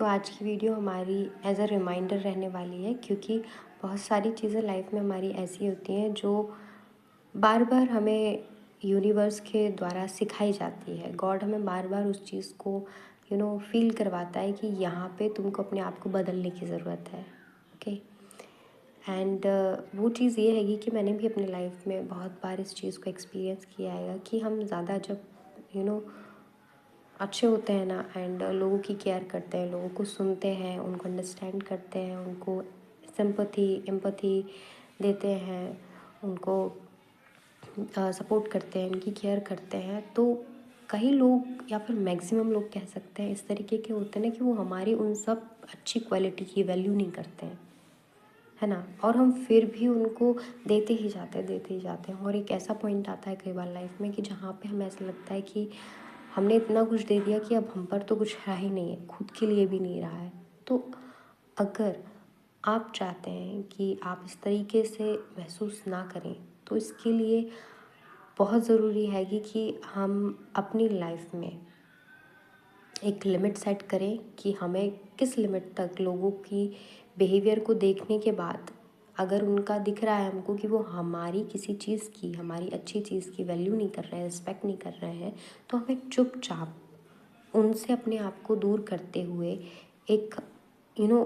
आज की वीडियो हमारी एज अ रिमाइंडर रहने वाली है, क्योंकि बहुत सारी चीज़ें लाइफ में हमारी ऐसी होती हैं जो बार बार हमें यूनिवर्स के द्वारा सिखाई जाती है। गॉड हमें बार बार उस चीज़ को फील करवाता है कि यहाँ पे तुमको अपने आप को बदलने की ज़रूरत है। ओके। एंड वो चीज़ ये हैगी कि मैंने भी अपने लाइफ में बहुत बार इस चीज़ को एक्सपीरियंस किया है कि हम ज़्यादा जब यू नो अच्छे होते हैं ना, एंड लोगों की केयर करते हैं, लोगों को सुनते हैं, उनको अंडरस्टैंड करते हैं, उनको सिंपैथी एम्पैथी देते हैं, उनको सपोर्ट करते हैं, उनकी केयर करते हैं, तो कई लोग या फिर मैक्सिमम लोग कह सकते हैं इस तरीके के होते हैं ना कि वो हमारी उन सब अच्छी क्वालिटी की वैल्यू नहीं करते हैं, है ना। और हम फिर भी उनको देते ही जाते हैं, और एक ऐसा पॉइंट आता है कई बार लाइफ में कि जहाँ पे हमें ऐसा लगता है कि हमने इतना कुछ दे दिया कि अब हम पर तो कुछ रहा ही नहीं है, खुद के लिए भी नहीं रहा है। तो अगर आप चाहते हैं कि आप इस तरीके से महसूस ना करें, तो इसके लिए बहुत ज़रूरी है कि हम अपनी लाइफ में एक लिमिट सेट करें कि हमें किस लिमिट तक लोगों की बिहेवियर को देखने के बाद, अगर उनका दिख रहा है हमको कि वो हमारी किसी चीज़ की, हमारी अच्छी चीज़ की वैल्यू नहीं कर रहे हैं, रिस्पेक्ट नहीं कर रहे हैं, तो हमें चुपचाप उनसे अपने आप को दूर करते हुए एक यू नो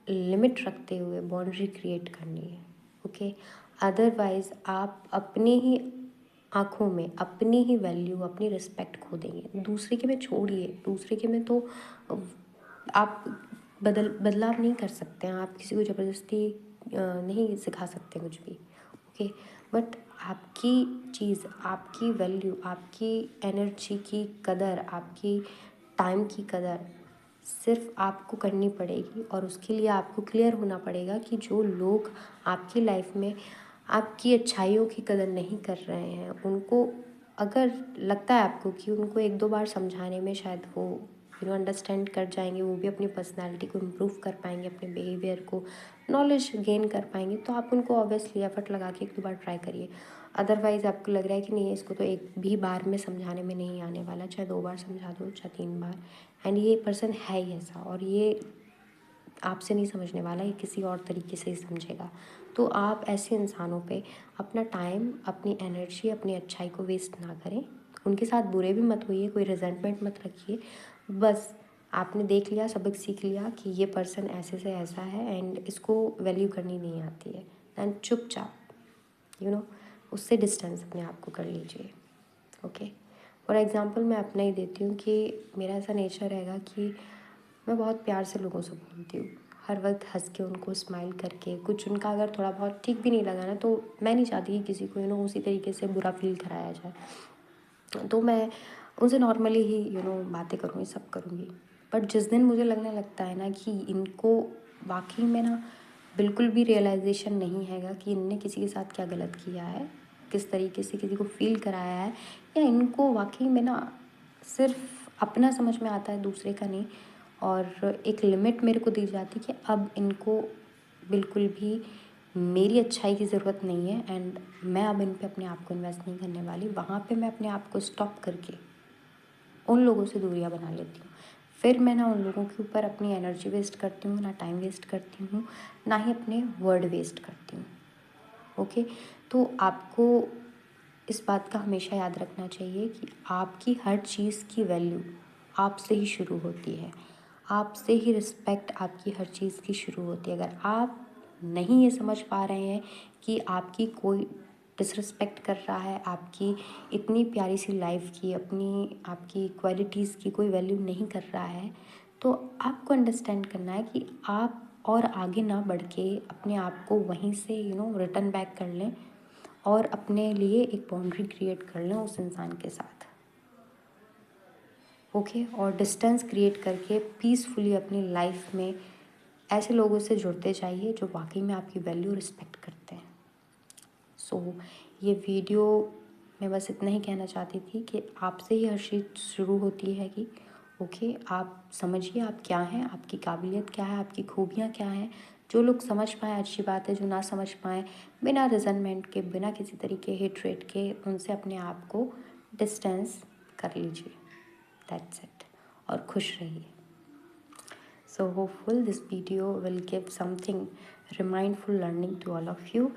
लिमिट रखते हुए बाउंड्री क्रिएट करनी है। ओके। अदरवाइज़ आप अपने ही आँखों में अपनी ही वैल्यू, अपनी रिस्पेक्ट खो देंगे। दूसरे के में छोड़िए, दूसरे के में तो आप बदलाव नहीं कर सकते हैं, आप किसी को ज़बरदस्ती नहीं सिखा सकते कुछ भी। ओके। बट आपकी चीज़, आपकी वैल्यू, आपकी एनर्जी की कदर, आपकी टाइम की कदर सिर्फ आपको करनी पड़ेगी, और उसके लिए आपको क्लियर होना पड़ेगा कि जो लोग आपकी लाइफ में आपकी अच्छाइयों की कदर नहीं कर रहे हैं, उनको अगर लगता है आपको कि उनको एक दो बार समझाने में शायद वो अंडरस्टैंड कर जाएंगे, वो भी अपनी पर्सनैलिटी को इम्प्रूव कर पाएंगे, अपने बिहेवियर को नॉलेज गेन कर पाएंगे, तो आप उनको ऑब्वियसली एफर्ट लगा के एक दो बार ट्राई करिए। अदरवाइज़ आपको लग रहा है कि नहीं, इसको तो एक भी बार में समझाने में नहीं आने वाला, चाहे 2 बार समझा दो, चाहे 3 बार, एंड ये पर्सन है ही ऐसा, और ये आपसे नहीं समझने वाला, ये किसी और तरीके से ही समझेगा। तो आप ऐसे इंसानों पे अपना टाइम, अपनी एनर्जी, अपनी अच्छाई को वेस्ट ना करें। उनके साथ बुरे भी मत होइए, कोई रिजेंटमेंट मत रखिए। बस आपने देख लिया, सबक सीख लिया कि ये पर्सन ऐसे से ऐसा है एंड इसको वैल्यू करनी नहीं आती है, एंड चुपचाप उससे डिस्टेंस अपने आप को कर लीजिए। ओके। फॉर एग्ज़ाम्पल मैं अपना ही देती हूँ कि मेरा ऐसा नेचर रहेगा कि मैं बहुत प्यार से लोगों से बोलती हूँ, हर वक्त हंस के, उनको स्माइल करके। कुछ उनका अगर थोड़ा बहुत ठीक भी नहीं लगा ना, तो मैं नहीं चाहती कि किसी को उसी तरीके से बुरा फील कराया जाए, तो मैं उनसे नॉर्मली ही बातें करूँगी, सब करूँगी। बट जिस दिन मुझे लगने लगता है ना कि इनको वाकई में ना बिल्कुल भी रियलाइजेशन नहीं हैगा कि इनने किसी के साथ क्या गलत किया है, किस तरीके से किसी को फील कराया है, या इनको वाकई में ना सिर्फ अपना समझ में आता है, दूसरे का नहीं, और एक लिमिट मेरे को दी जाती कि अब इनको बिल्कुल भी मेरी अच्छाई की ज़रूरत नहीं है, एंड मैं अब इन पे अपने आप को इन्वेस्ट नहीं करने वाली। वहाँ पे मैं अपने आप को स्टॉप करके उन लोगों से दूरियां बना लेती हूँ। फिर मैं ना उन लोगों के ऊपर अपनी एनर्जी वेस्ट करती हूँ, ना टाइम वेस्ट करती हूँ, ना ही अपने वर्ड वेस्ट करती हूँ। ओके। तो आपको इस बात का हमेशा याद रखना चाहिए कि आपकी हर चीज़ की वैल्यू आपसे ही शुरू होती है, आपसे ही रिस्पेक्ट आपकी हर चीज़ की शुरू होती है। अगर आप नहीं ये समझ पा रहे हैं कि आपकी कोई डिसरिस्पेक्ट कर रहा है, आपकी इतनी प्यारी सी लाइफ की, अपनी आपकी क्वालिटीज़ की कोई वैल्यू नहीं कर रहा है, तो आपको अंडरस्टैंड करना है कि आप और आगे ना बढ़ के अपने आप को वहीं से रिटर्न बैक कर लें, और अपने लिए एक बाउंड्री क्रिएट कर लें उस इंसान के साथ। ओके। और डिस्टेंस क्रिएट करके पीसफुली अपनी लाइफ में ऐसे लोगों से जुड़ते जाइए जो वाकई में आपकी वैल्यू रिस्पेक्ट करते हैं। ये वीडियो मैं बस इतना ही कहना चाहती थी कि आपसे ही हर चीज़ शुरू होती है कि ओके, आप समझिए आप क्या हैं, आपकी काबिलियत क्या है, आपकी खूबियाँ क्या हैं। जो लोग समझ पाएँ अच्छी बात है, जो ना समझ पाएँ, बिना रिजनमेंट के, बिना किसी तरीके हेट्रेट के, उनसे अपने आप को डिस्टेंस कर लीजिए। That's it. और खुश रहिए। So hopeful this video will give something remindful learning to all of you.